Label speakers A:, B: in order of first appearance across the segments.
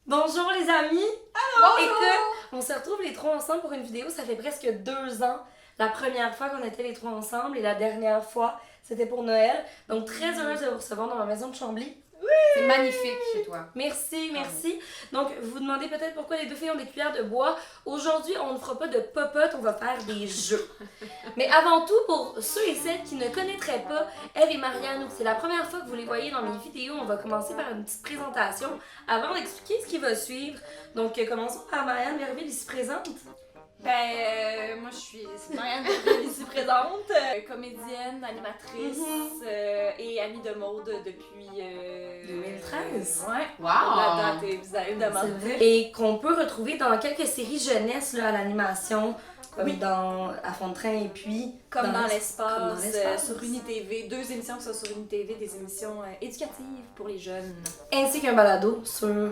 A: Bonjour les amis!
B: Bonjour!
A: Écoute, on se retrouve les trois ensemble pour une vidéo, ça fait presque 2 ans. La première fois qu'on était les trois ensemble et la dernière fois, c'était pour Noël. Donc très heureuse de vous recevoir dans ma maison de Chambly.
B: C'est magnifique chez toi.
A: Merci, merci. Donc, vous vous demandez peut-être pourquoi les deux filles ont des cuillères de bois. Aujourd'hui, on ne fera pas de popote, on va faire des jeux. Mais avant tout, pour ceux et celles qui ne connaîtraient pas Eve et Marianne, ou c'est la première fois que vous les voyez dans mes vidéos, on va commencer par une petite présentation avant d'expliquer ce qui va suivre. Donc, commençons par Marianne Verville, ici présente.
C: Moi je suis Marianne Verville, ici présente, comédienne, animatrice et amie de Maude depuis
A: 2013.
C: Ouais.
B: Wow!
C: La date est bizarre, évidemment.
A: C'est vrai. Et qu'on peut retrouver dans quelques séries jeunesse là, à l'animation, comme dans À fond de train et puis
C: Comme dans
A: l'espace.
C: l'espace, sur UniTV, 2 émissions qui sont sur UniTV, des émissions éducatives pour les jeunes.
A: Ainsi qu'un balado sur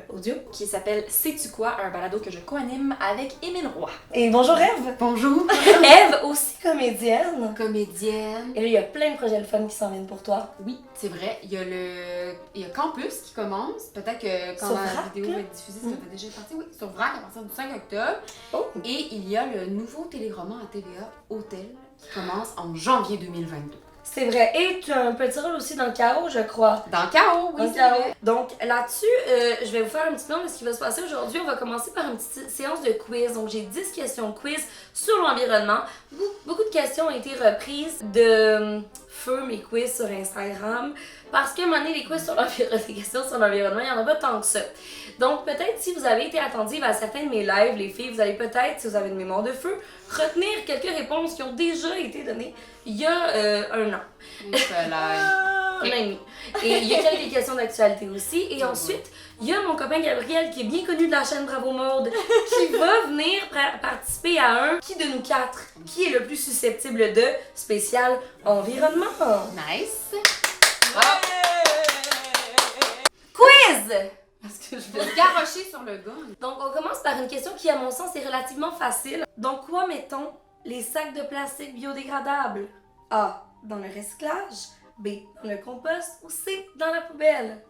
A: audio.
C: Qui s'appelle Sais-tu quoi? Un balado que je co-anime avec Émile Roy.
A: Et bonjour Eve!
B: Bonjour!
A: Eve, aussi comédienne.
B: Comédienne.
A: Et là, il y a plein de projets de fun qui s'en viennent pour toi.
B: Oui, c'est vrai. Il y a Campus qui commence. Peut-être que quand
A: Sur
B: la
A: Vrac,
B: vidéo
A: là?
B: va être diffusée, ça va déjà être parti. Oui, sur Vrac à partir du 5 octobre.
A: Oh!
B: Et il y a le nouveau téléroman à TVA, Hôtel, qui commence en janvier 2022.
A: C'est vrai. Et tu as un petit rôle aussi dans le Chaos, je crois.
B: Dans Chaos, oui,
A: Dans le
B: c'est
A: Chaos.
B: vrai.
A: Donc là-dessus, je vais vous faire un petit plan de ce qui va se passer aujourd'hui. On va commencer par une petite séance de quiz. Donc j'ai 10 questions quiz sur l'environnement. Beaucoup de questions ont été reprises de feu mes quiz sur Instagram. Parce qu'à un moment donné, les quiz sur l'environnement, les questions sur l'environnement, il n'y en a pas tant que ça. Donc peut-être si vous avez été attentive à certains de mes lives, les filles, vous allez peut-être, si vous avez une mémoire de feu, retenir quelques réponses qui ont déjà été données il y a un an. Un an et demi. Et il y a quelques questions d'actualité aussi. Et ensuite, il y a mon copain Gabriel qui est bien connu de la chaîne Bravo Mode qui va venir participer à un Qui de nous quatre qui est le plus susceptible de spécial environnement.
B: Nice!
A: Quiz!
B: Parce que je vais garrocher sur le gars.
A: Donc, on commence par une question qui, à mon sens, est relativement facile. Dans quoi mettons les sacs de plastique biodégradables? A. Dans le recyclage. B. Dans le compost. Ou C. Dans la poubelle.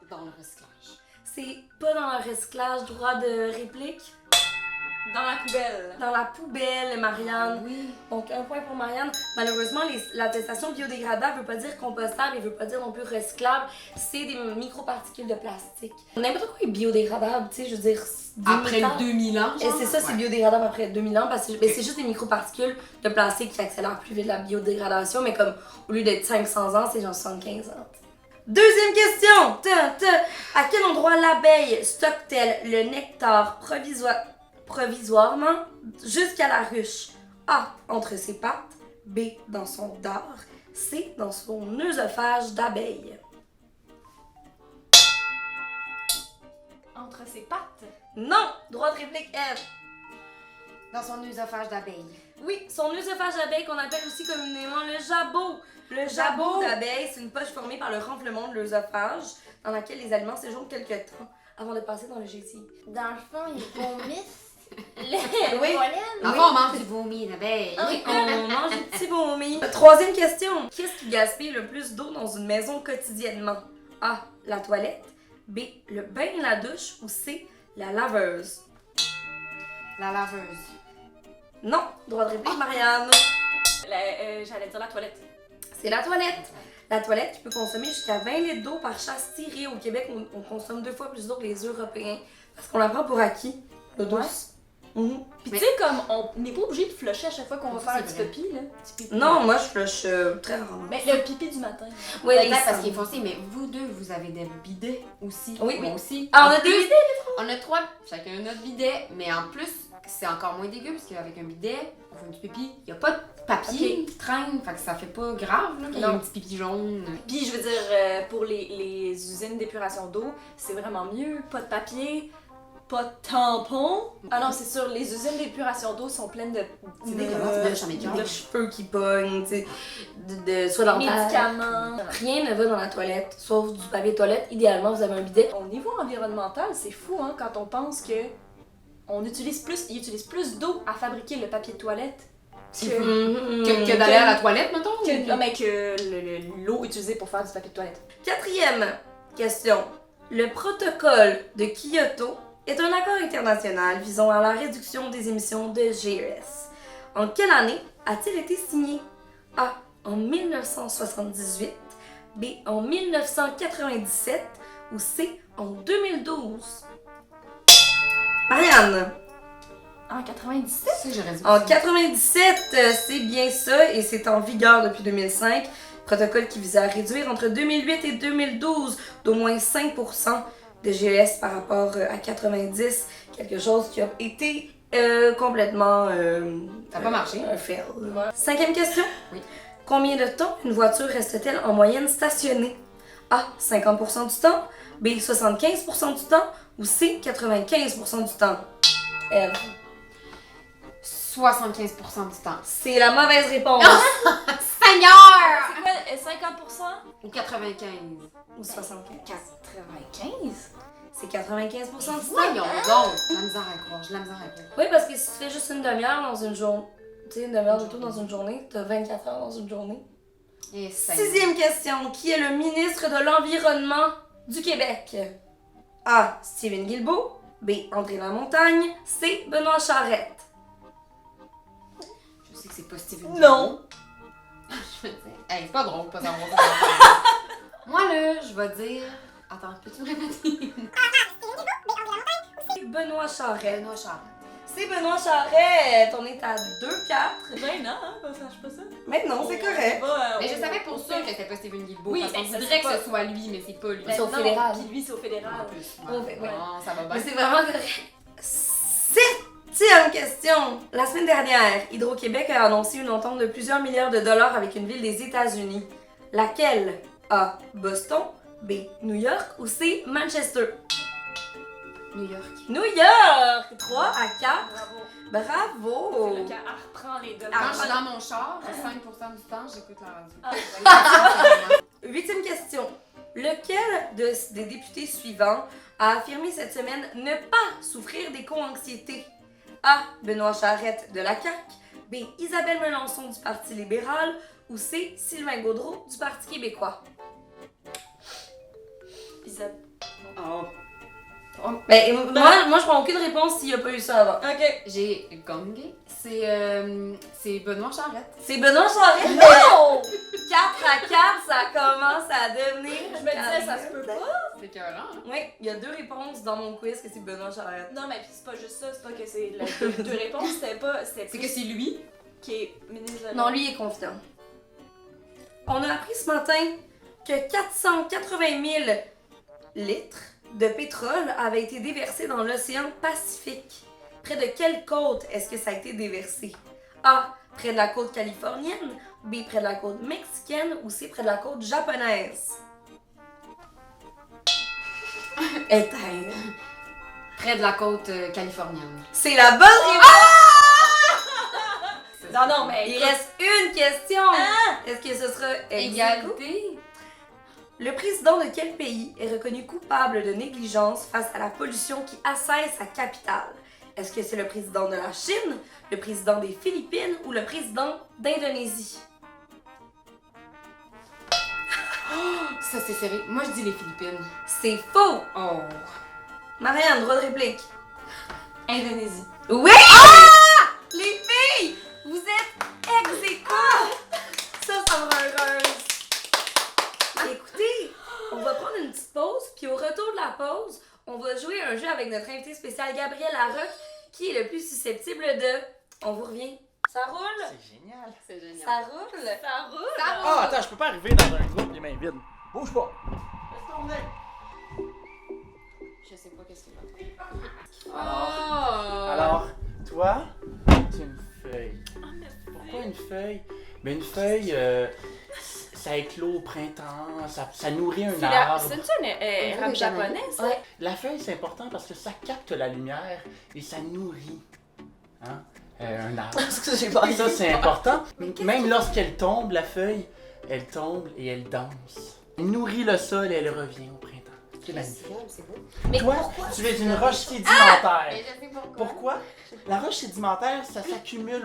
B: Dans le recyclage.
A: C'est pas dans le recyclage, droit de réplique.
C: Dans la poubelle.
A: Dans la poubelle, Marianne.
B: Oui.
A: Donc, un point pour Marianne. Malheureusement, l'attestation biodégradable veut pas dire compostable et veut pas dire non plus recyclable. C'est des microparticules de plastique. N'importe quoi est biodégradable, tu sais, je veux dire.
B: Après
A: 2000 ans.
B: 2000 ans,
A: Et c'est ça, c'est
B: Ouais.
A: biodégradable après 2000 ans parce que c'est juste des microparticules de plastique qui accélèrent plus vite la biodégradation, mais comme au lieu d'être 500 ans, c'est genre 75 ans. Deuxième question! À quel endroit l'abeille stocke-t-elle le nectar provisoirement jusqu'à la ruche? A. Entre ses pattes. B. Dans son dard. C. Dans son œsophage d'abeille.
C: Entre ses pattes.
A: Non! Droit de réplique F.
B: Dans son œsophage d'abeille.
A: Oui, son œsophage d'abeille qu'on appelle aussi communément le jabot. Le jabot d'abeille, c'est une poche formée par le renflement de l'œsophage dans laquelle les aliments séjournent quelques temps avant de passer dans le gésier.
D: Dans le fond, ils vomissent
A: Oui.
D: le pollen.
B: Enfin, on mange du vomi d'abeille.
A: Oui, on mange des petits vomis. Troisième question. Qu'est-ce qui gaspille le plus d'eau dans une maison quotidiennement? A. La toilette. B. Le bain et la douche. Ou C. La laveuse.
B: La laveuse.
A: Non, droit de réplique Marianne.
C: J'allais dire la toilette.
A: C'est la toilette. La toilette qui peut consommer jusqu'à 20 litres d'eau par chasse tirée. Au Québec, on consomme 2 fois plus d'eau que les Européens. Parce qu'on la prend pour acquis, l'eau douce. Mhm.
C: Puis
B: Mais-
C: tu sais, comme on n'est pas obligé de flusher à chaque fois qu'on va
B: Ça,
C: faire un
B: c'est
C: petit
B: vrai.
C: pipi, là. Petit pipi.
A: Non, moi je flush très rarement.
C: Mais le pipi du matin.
A: Oui, les
B: Peut-être parce
A: sangs.
B: qu'il est foncé, mais vous deux, vous avez des bidets aussi.
A: Oui,
B: Moi
A: oui.
B: aussi.
A: Ah, on
B: En
A: a
B: plus,
A: des idées?
B: On a 3, chacun notre bidet, mais en plus, c'est encore moins dégueu parce qu'avec un bidet, on fait du pipi, il n'y a pas de papier qui traîne, fait que ça fait pas grave là, qu'il y ait
A: Non.
B: un petit pipi jaune.
C: Puis je veux dire, pour les usines d'épuration d'eau, c'est vraiment mieux. Pas de papier, pas de tampon. Ah non, c'est sûr, les usines d'épuration d'eau sont pleines de
B: C'est dégueulasse, de chamédion.
A: de cheveux qui pognent, tu sais, soit dans
C: médicaments.
A: Rien ne va dans la toilette, sauf du papier toilette. Idéalement, vous avez un bidet.
C: Au niveau environnemental, c'est fou hein, quand on pense que ils utilisent plus d'eau à fabriquer le papier de toilette
B: Que d'aller à la toilette, mettons?
C: que l'eau utilisée pour faire du papier de toilette.
A: Quatrième Question. Le protocole de Kyoto est un accord international visant à la réduction des émissions de GES. En quelle année a-t-il été signé? A. En 1978, B. En 1997 ou C. En 2012? Marianne.
C: En 97?
B: C'est ça que j'aurais dit.
A: En 97, c'est bien ça et c'est en vigueur depuis 2005. Protocole qui visait à réduire entre 2008 et 2012 d'au moins 5% de GES par rapport à 90. Quelque chose qui a été complètement...
B: Ça n'a pas marché.
A: Un fail. 5e question.
B: Oui.
A: Combien de temps une voiture reste-t-elle en moyenne stationnée? A. 50% du temps. B. 75% du temps. Ou C. 95% du temps. Eve.
B: 75% du temps.
A: C'est la mauvaise réponse.
B: Seigneur!
C: C'est quoi, 50%?
B: Ou 95.
A: Ou 75.
C: 95?
A: C'est 95% du temps.
B: Voyons donc! La misère à croire, j'ai la misère à croire.
A: Oui, parce que si tu fais juste une demi-heure dans une journée, tu sais, une demi-heure d'auto dans une journée, t'as 24 heures dans une journée.
B: Et Seigneur.
A: 6e question. Qui est le ministre de l'Environnement du Québec? A. Stephen Guilbeault. B. André Lamontagne. C. Benoît Charette.
B: Je sais que c'est pas Steven.
C: Non!
B: Je vais dire. Hey, c'est pas drôle, pas savoir ça. Moi, là, je vais dire. Attends, peux-tu me répéter?
A: C'est Benoît Charette.
B: Benoît Charette.
A: C'est Benoît Charette. On est à 2-4.
C: Ben non, hein, ça sache pas ça.
A: Mais non, c'est correct.
B: Mais je savais pour sûr que c'était pas Steven Guilbeault.
C: Oui,
B: parce qu'on
C: mais ça
B: dirait
C: serait
B: que
C: pas-
B: ce soit lui, mais c'est pas lui.
C: Ben
A: C'est au
C: non,
A: fédéral.
C: Puis lui, c'est au fédéral.
B: En plus.
A: On fait- ouais.
B: Non, ça va
A: Mais
B: bien.
A: c'est vraiment correct. 7e question. La semaine dernière, Hydro-Québec a annoncé une entente de plusieurs milliards de dollars avec une ville des États-Unis. Laquelle? A. Boston. B. New York. Ou C. Manchester.
B: New York.
A: New York! 3 à 4.
C: Bravo.
A: Bravo!
C: C'est là qu'elle reprend les deux.
B: Quand je suis dans mon char, 5% du temps, j'écoute la radio.
C: Ah.
A: 8e question. Lequel des députés suivants a affirmé cette semaine ne pas souffrir des co-anxiétés? A. Benoît Charette de la CAQ. B. Isabelle Melançon du Parti libéral. Ou C. Sylvain Gaudreault du Parti québécois.
C: Isabelle.
B: Oh.
A: Ben, moi, je prends aucune réponse s'il n'y a pas eu ça avant.
C: Ok.
B: J'ai gongé. C'est Benoît Charette.
A: C'est Benoît Charette.
C: Non!
A: 4 à 4, ça commence à devenir.
C: Je me disais, ça se peut pas.
B: C'est écœurant, hein?
A: Oui, il y a 2 réponses dans mon quiz que c'est Benoît Charette.
C: Non, mais puis c'est pas juste ça, c'est pas que c'est deux réponses, c'était
B: C'est
C: plus
B: que c'est lui.
C: qui est ministre de
A: Non, lui il est confiant. On a appris ce matin que 480 000 litres de pétrole avaient été déversés dans l'océan Pacifique. Près de quelle côte est-ce que ça a été déversé? A. Près de la côte californienne. B. Près de la côte mexicaine. Ou C. Près de la côte japonaise. Éteindre.
B: Près de la côte californienne.
A: C'est la bonne réponse!
C: Non, non, mais
A: Il
C: écoute,
A: reste une question. Est-ce que ce sera
B: Égalité.
A: Le président de quel pays est reconnu coupable de négligence face à la pollution qui assaille sa capitale? Est-ce que c'est le président de la Chine, le président des Philippines ou le président d'Indonésie?
B: Ça, c'est sérieux. Moi, je dis les Philippines.
A: C'est faux!
B: Oh.
A: Marianne, droit de réplique.
C: Indonésie.
A: Oui! Ah! Les filles! Vous êtes ex-écho! Ça me rend heureuse. Écoutez, on va prendre une petite pause, puis au retour de la pause, on va jouer un jeu avec notre invité spécial Gabriel Larocque, qui est le plus susceptible de... On vous revient. Ça roule?
E: C'est génial.
B: C'est génial.
A: Ça roule?
C: Ça roule!
E: Ah, attends, je peux pas arriver dans un groupe les mains vides. Bouge pas. Laisse tomber.
B: Je sais pas qu'est-ce qu'il va. Oh.
E: Alors, toi, c'est une feuille. Pourquoi une feuille? Ben une feuille, ça éclot au printemps, ça nourrit un arbre.
C: C'est une rap japonais, ça?
A: Ouais.
E: La feuille, c'est important parce que ça capte la lumière et ça nourrit hein, un arbre. Ça, c'est important. Même lorsqu'elle tombe, la feuille, elle tombe et elle danse. Elle nourrit le sol et elle revient au printemps. C'est magnifique.
B: C'est beau.
A: Mais
E: Toi,
A: pourquoi?
E: tu es une roche sédimentaire.
B: Mais je sais pourquoi.
E: Pourquoi? La roche sédimentaire, ça s'accumule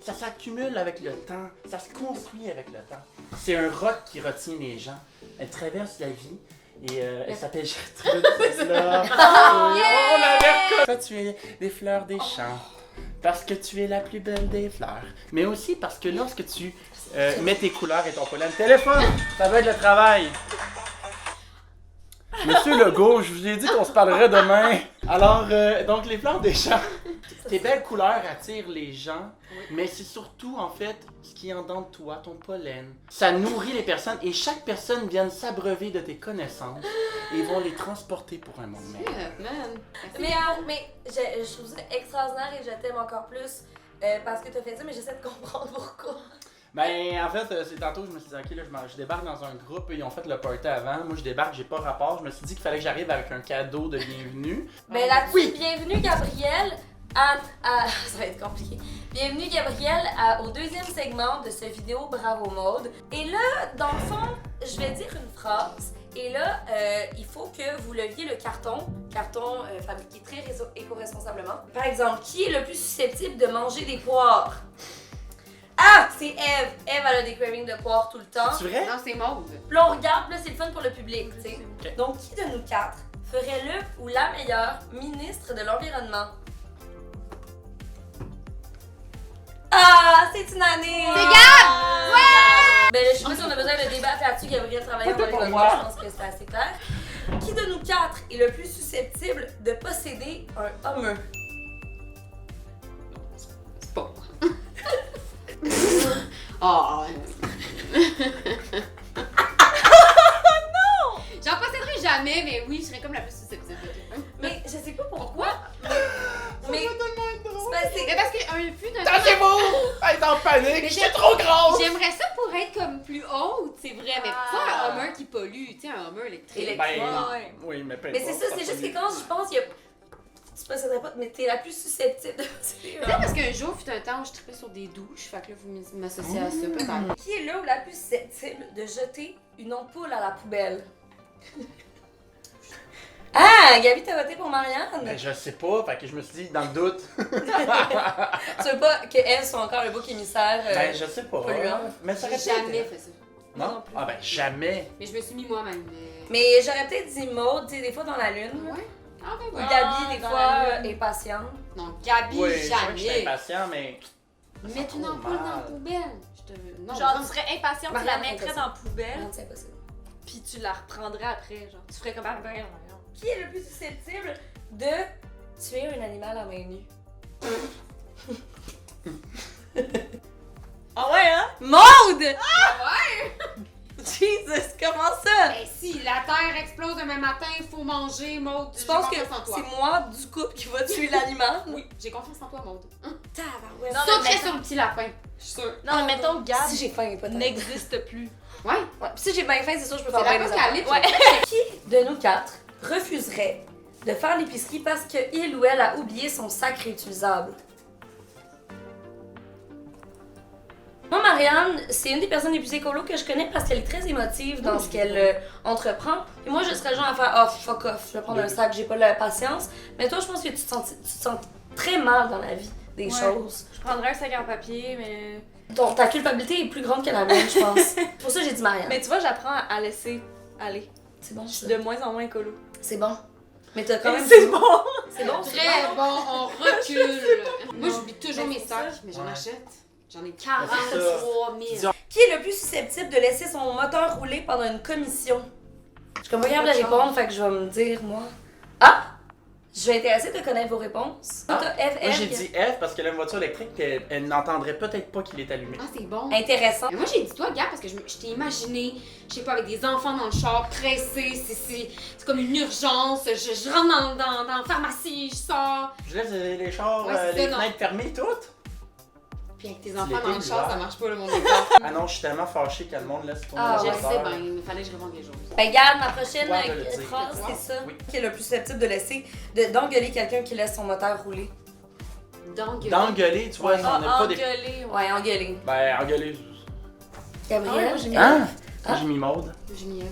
E: ça s'accumule avec le temps, ça se construit avec le temps. C'est un roc qui retient les gens. Elle traverse la vie Et elle s'appelle Gertrude, celle-là. On l'avait reconnu. Toi, tu es des fleurs des champs. Parce que tu es la plus belle des fleurs. Mais aussi parce que lorsque tu mets tes couleurs et ton pollen. Téléphone, ça va être le travail. Monsieur Legault, je vous ai dit qu'on se parlerait demain. Alors, donc les fleurs des champs. Tes belles couleurs attirent les gens, mais c'est surtout en fait ce qui est en dedans de toi, ton pollen. Ça nourrit les personnes et chaque personne vient s'abreuver de tes connaissances et vont les transporter pour un monde meilleur.
A: Mais je trouve ça extraordinaire et je t'aime encore plus parce que t'as fait ça, mais j'essaie de comprendre pourquoi.
E: Ben, en fait, c'est tantôt, je me suis dit, ok, là, je débarque dans un groupe, ils ont fait le party avant. Moi, je débarque, j'ai pas rapport. Je me suis dit qu'il fallait que j'arrive avec un cadeau de bienvenue.
A: Ben là-dessus, bienvenue Gabrielle ça va être compliqué. Bienvenue Gabrielle au deuxième segment de ce vidéo Bravo Mode. Et là, dans le fond, je vais dire une phrase. Et là, il faut que vous leviez le carton fabriqué très éco-responsablement. Par exemple, qui est le plus susceptible de manger des poires? Ah, c'est Eve. Eve, elle a des cravings de poire tout le temps.
E: C'est vrai?
B: Non, c'est Maude.
A: Puis là, on regarde, là, c'est le fun pour le public, tu sais.
E: Okay.
A: Donc, qui de nous quatre ferait le ou la meilleure ministre de l'Environnement? Ah, c'est une année!
B: C'est Gab!
A: Ouais! Ben, je sais pas si on a besoin de débattre là-dessus. Gabriel travaille en environnement, je pense que c'est assez clair. Qui de nous quatre est le plus susceptible de posséder un Hummer?
B: C'est pas. Oh non! J'en posséderai jamais, mais oui, je serais comme la plus susceptible.
A: Mais je sais pas pourquoi. Mais
B: Mais parce qu'un fut d'un
E: Attachez-vous! Elle est en panique!
B: Mais
E: J'étais trop grosse!
B: J'aimerais ça pour être comme plus haute, c'est vrai, mais pas un Hummer qui pollue, tu sais, un Hummer électrique.
E: Ben, oui, mais peu
A: c'est ça,
E: importe,
A: c'est juste
E: pollue.
A: que quand je pense, tu posséderais pas, mais t'es la plus susceptible de posséder un
B: Peut-être parce qu'un jour, fut un temps où je trippais sur des douches, fait que là, vous m'associez à ça, peut-être.
A: Qui est là ou la plus susceptible de jeter une ampoule à la poubelle? Ah, Gabi, t'as voté pour Marianne?
E: Ben, je sais pas, fait que je me suis dit, dans le doute.
A: Tu veux pas qu'elle soit encore le bouc émissaire?
E: Ben, je sais pas.
A: polluant.
E: Mais ça aurait
B: J'ai
E: pu
B: jamais
E: être-
B: fait ça.
E: Non? Ah, ben, jamais.
B: Mais je me suis mis moi-même.
A: Mais j'aurais peut-être dit Maud, tu sais, des fois dans la lune.
B: Ouais. Ah, ben
A: Ou
B: ouais.
A: Gabi, des
C: dans
A: fois,
C: la lune.
A: est patiente.
B: Non, Gabi,
E: Oui, je sais que je suis
B: jamais.
E: impatient, mais.
B: Mettre une
E: trop
B: ampoule dans la
E: mal.
B: poubelle. Je te... Non,
C: Genre,
B: vraiment.
C: tu serais impatiente, tu la
A: Marianne,
C: mettrais
A: impossible.
C: dans la poubelle,
A: Non, c'est impossible.
C: puis tu la reprendrais après, genre. Tu ferais comme ah, ben,
A: Qui est le plus susceptible de tuer un animal à main nue?
C: Ah ouais, hein?
A: Maude! Ah ouais! Jesus, comment ça?
B: Ben si, la terre explose demain matin, il faut manger, Maude.
A: Tu penses que
B: J'ai confiance en toi.
A: c'est moi du couple qui va tuer l'animal?
B: Oui, j'ai confiance en toi, Maude.
A: Tabarouette.
C: Non,
B: Sauterais
C: mais
B: sur le petit lapin, je suis sûre.
C: Non, mais mettons, Gab
A: Si j'ai faim, peut-être.
C: n'existe plus.
B: Ouais,
A: Ouais, puis si j'ai bien faim, c'est sûr que je peux
B: c'est
A: faire bien des affaires.
B: l'apocalypse.
C: Ouais.
A: Qui de nous quatre refuserait de faire l'épicerie parce qu'il ou elle a oublié son sac réutilisable? Moi, Marianne, c'est une des personnes les plus écolos que je connais parce qu'elle est très émotive dans ce qu'elle entreprend. Et moi, je serais le genre à faire « Oh, fuck off, je vais prendre un sac, j'ai pas la patience. » Mais toi, je pense que tu te sens très mal dans la vie des
C: Ouais.
A: choses.
C: Je prendrais un sac en papier, mais.
A: Ta culpabilité est plus grande que la mienne, je pense. C'est pour ça que j'ai dit Marianne.
C: Mais tu vois, j'apprends à laisser aller.
A: C'est bon,
C: Je suis
A: ça.
C: de moins en moins écolo.
A: C'est bon. Mais t'as quand même...
C: C'est bon!
A: C'est bon, c'est
B: Très
A: bon.
B: bon, on recule. Moi, j'oublie toujours
C: Mais
B: mes
C: c'est
B: sacs,
C: ça.
B: mais j'en
E: Ouais.
B: achète. J'en ai
E: c'est
B: 43 000.
A: Qui est le plus susceptible de laisser son moteur rouler pendant une commission? Je suis comme pas capable de répondre, fait que je vais me dire, moi. Ah! Je vais être intéressée de connaître vos réponses.
E: Ah.
A: Toi, t'as F,
E: Moi,
A: F.
E: j'ai dit F parce qu'elle a une voiture électrique et elle n'entendrait peut-être pas qu'il est allumé.
B: Ah, c'est bon.
A: Intéressant.
B: Mais moi, j'ai dit toi, Gab, parce que je t'ai imaginé, je sais pas, avec des enfants dans le char, pressés, c'est comme une urgence. Je rentre dans la pharmacie, je sors.
E: Je laisse les chars,
B: Ouais, c'est
E: les
B: ça, non.
E: fenêtres fermées toutes.
B: Puis avec tes
E: C'est
B: enfants dans le
E: l'été,
B: char,
E: l'hiver.
B: ça marche pas, le monde décor.
E: Ah non, je suis tellement fâchée que le monde laisse tourner
A: Ah,
E: le
B: Je le
E: moteur.
B: sais, ben, il fallait que je revende les choses.
A: Ben, garde ma prochaine
E: Toi de le dire.
A: phrase,
B: Toi.
A: c'est ça.
E: Oui.
A: Qui est le plus susceptible de laisser, d'engueuler quelqu'un qui laisse son moteur rouler?
E: D'engueuler, tu vois,
A: Ouais.
E: on n'a pas des.
C: Engueuler, ouais.
A: Ouais, engueuler.
E: Ben, engueuler.
A: Gabriel?
C: j'ai mis
E: Hein?
A: Ah.
E: J'ai mis Maude.
B: J'ai mis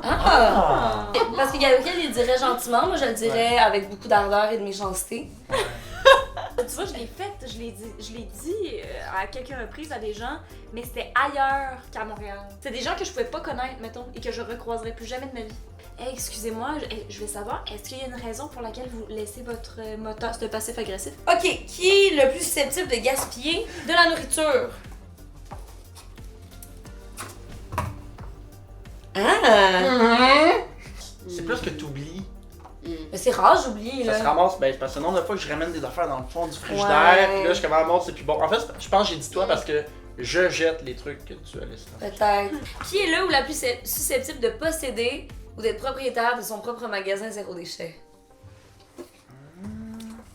A: Ah! Parce que Gabriel, il le dirait gentiment, moi je le dirais avec beaucoup d'ardeur et de méchanceté.
C: Tu vois, je l'ai faite, je l'ai dit à quelques reprises à des gens, mais c'était ailleurs qu'à Montréal. C'est des gens que je pouvais pas connaître, mettons, et que je recroiserais plus jamais de ma vie. Excusez-moi, je vais savoir, est-ce qu'il y a une raison pour laquelle vous laissez votre moteur de passif agressif?
A: Ok, qui est le plus susceptible de gaspiller de la nourriture? Ah!
E: C'est plus que t'oublies.
A: Mais c'est rare, j'oublie,
E: Ça
A: là.
E: se ramasse, ben, c'est parce que le nombre de fois que je ramène des affaires dans le fond du frigidaire, puis là, je suis comme, ah, bon, c'est plus bon. En fait, je pense que j'ai dit toi parce que je jette les trucs que tu as laissés.
A: Peut-être. Qui est le ou la plus susceptible de posséder ou d'être propriétaire de son propre magasin zéro déchet?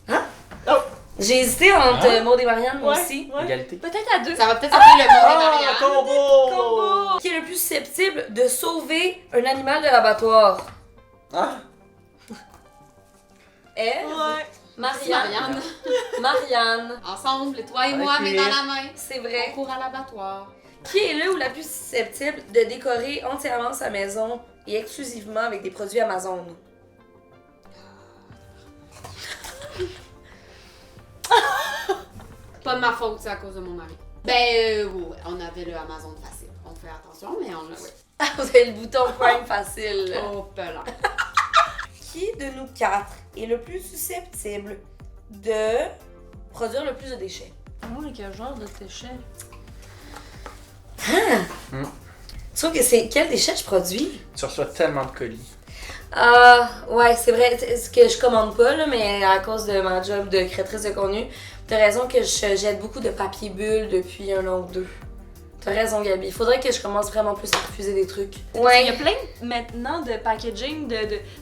A: Hein? Oh! J'ai hésité entre Maud et Marianne, moi aussi.
E: Égalité.
C: Peut-être à deux.
B: Ça va peut-être s'appeler le mot des
E: Ah,
B: Marianne.
E: combo!
A: Qui est le plus susceptible de sauver un animal de l'abattoir?
E: Ah!
A: Eve?
C: Ouais.
A: Marianne. Marianne.
B: Ensemble, toi et moi,
E: Ok.
B: main dans la main.
A: C'est
B: On
A: vrai.
B: court à l'abattoir.
A: Qui est le ou la plus susceptible de décorer entièrement sa maison et exclusivement avec des produits Amazon?
B: Pas de ma faute, c'est à cause de mon mari. Ben, ouais, on avait le Amazon facile. On fait attention, mais on l'a, ouais.
A: Ah, vous avez le bouton Prime facile.
B: Oh, pelant.
A: Qui de nous quatre est le plus susceptible de produire le plus de déchets?
C: Oh, quel genre de déchets?
A: Tu trouves que c'est quel déchet je produis?
E: Tu reçois tellement de colis.
A: Ah, ouais, c'est vrai, ce que je commande pas, là, mais à cause de ma job de créatrice de contenu, t'as raison que je jette beaucoup de papier bulle depuis un an ou deux. T'as raison, Gabi. Il faudrait que je commence vraiment plus à refuser des trucs.
C: Il y a plein maintenant de packaging,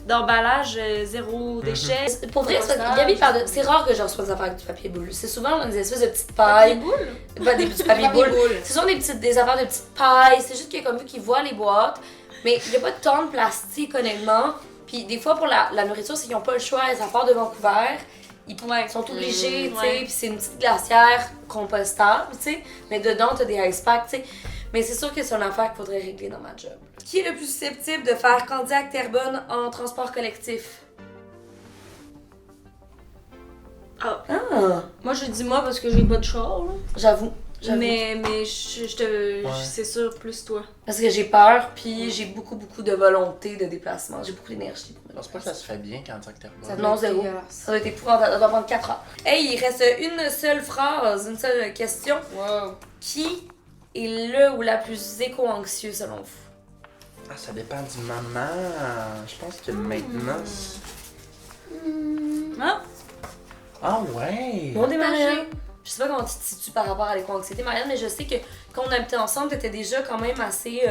C: d'emballage zéro déchet.
A: Pour vrai,
C: Compostage.
A: Gabi parle de... C'est rare que je reçois des affaires avec du papier boule. C'est souvent dans des espèces de petites pailles.
C: Boules?
A: Pas des petits papiers boules. C'est souvent des affaires de petites pailles. C'est juste que comme vu qu'ils voient les boîtes, mais il n'y a pas tant de plastique, honnêtement. Puis des fois, pour la nourriture, c'est qu'ils n'ont pas le choix. Ça part de Vancouver. Ils sont obligés, tu sais.
C: ouais.
A: Puis c'est une petite glacière compostable, tu sais. Mais dedans, t'as des ice packs, tu sais. Mais c'est sûr que c'est une affaire qu'il faudrait régler dans ma job. Qui est le plus susceptible de faire Candiac-Terrebonne en transport collectif?
C: Ah.
A: Ah,
C: Moi, je dis moi parce que j'ai pas de char, là.
A: j'avoue.
C: Mais c'est sûr, plus toi.
A: Parce que j'ai peur, puis j'ai beaucoup de volonté de déplacement. J'ai beaucoup d'énergie. pour me
E: Je pense pas que ça se fait bien quand tu
B: Ça
A: Non,
B: doit être
A: zéro.
B: dégueulasse.
A: Ça doit être épouvantable, ça doit prendre 4 heures. Hey, il reste une seule phrase, une seule question.
B: Wow.
A: Qui est le ou la plus éco-anxieux selon vous?
E: Ah, ça dépend du moment. Je pense que maintenant.
C: Ah?
E: Ah ouais!
A: Bon, Marianne. Je sais pas comment tu te situes par rapport à l'éco-anxiété, Marianne, mais je sais que quand on habitait ensemble, t'étais déjà quand même assez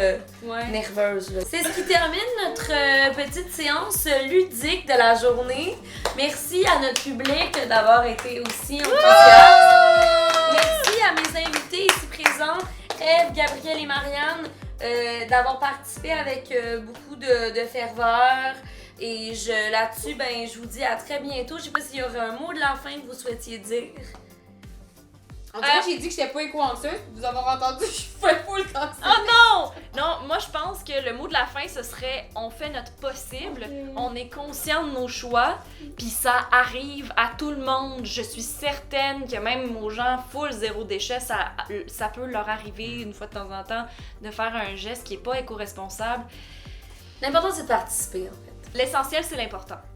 C: Ouais.
A: nerveuse. Là. C'est ce qui termine notre petite séance ludique de la journée. Merci à notre public d'avoir été aussi enthousiaste. Merci à mes invités ici présents, Eve, Gabrielle et Marianne, d'avoir participé avec beaucoup de ferveur. Et là-dessus, ben, je vous dis à très bientôt. Je sais pas s'il y aurait un mot de la fin que vous souhaitiez dire.
B: En tout cas, j'ai dit que j'étais pas éco-anxieuse. Vous avoir entendu, je fais full quand ça.
C: Oh non! Non, moi je pense que le mot de la fin ce serait on fait notre possible, on est conscient de nos choix, puis ça arrive à tout le monde. Je suis certaine que même aux gens full zéro déchet, ça peut leur arriver une fois de temps en temps de faire un geste qui est pas éco-responsable.
A: L'important, c'est de participer, en fait.
C: L'essentiel, c'est l'important.